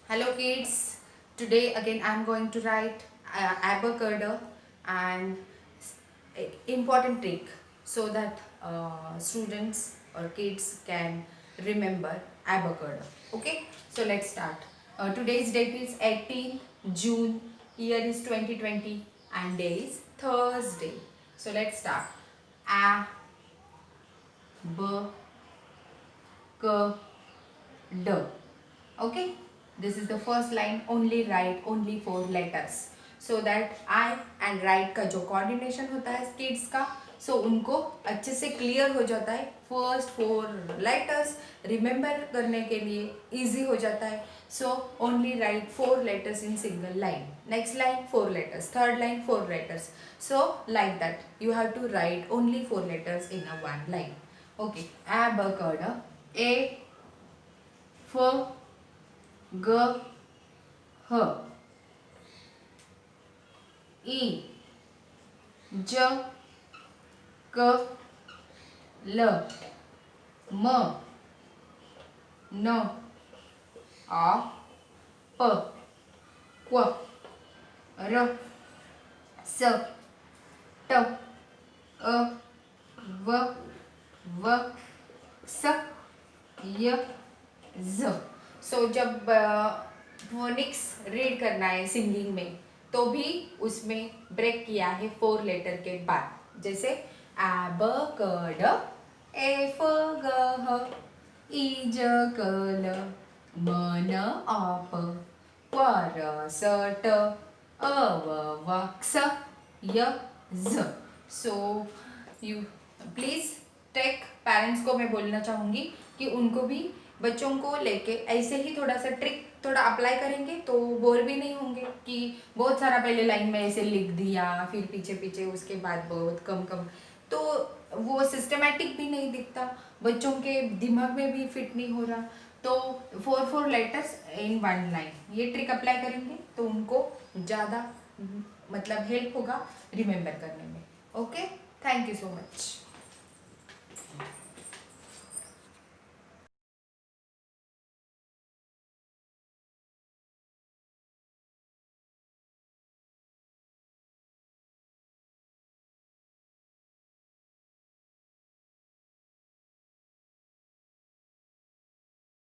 Hello kids, today again I am going to write abacadabra and important trick so that students or kids can remember abacadabra. Okay, so let's start. Today's date is 18th June, year is 2020 and day is Thursday. So let's start. A, B, K, D. Okay, this is the first line. Only write only 4 letters so that I and write का जो coordination होता है kids का so उनको अच्छे से clear हो जाता है. First 4 letters remember करने के लिए easy हो जाता है. So only write 4 letters in single line. Next line 4 letters. Third line 4 letters. So like that you have to write only 4 letters in a one line. Okay, abacadabra. A, F, G, H, I, J, K, L, M, N, A, P, Q, R, S, T, A, V, S, Y, Z. सो जब phoenix read करना है singing में तो भी उसमें break किया है 4 letter के बाद. जैसे एबकड, एफ ग ह, ई ज क ल, म न आप, प र स ट, अ व व क्ष, य ज. So you please take parents को मैं बोलना चाहूँगी कि उनको भी बच्चों को लेके ऐसे ही थोड़ा सा ट्रिक थोड़ा अप्लाई करेंगे तो बोर भी नहीं होंगे कि बहुत सारा पहले लाइन में ऐसे लिख दिया फिर पीछे पीछे उसके बाद बहुत कम कम, तो वो सिस्टमेटिक भी नहीं दिखता, बच्चों के दिमाग में भी फिट नहीं हो रहा. तो 4 लेटर्स इन वन लाइन ये ट्रिक अप्लाई करेंगे तो उनको ज़्यादा मतलब हेल्प होगा रिमेम्बर करने में. Okay, thank you so much.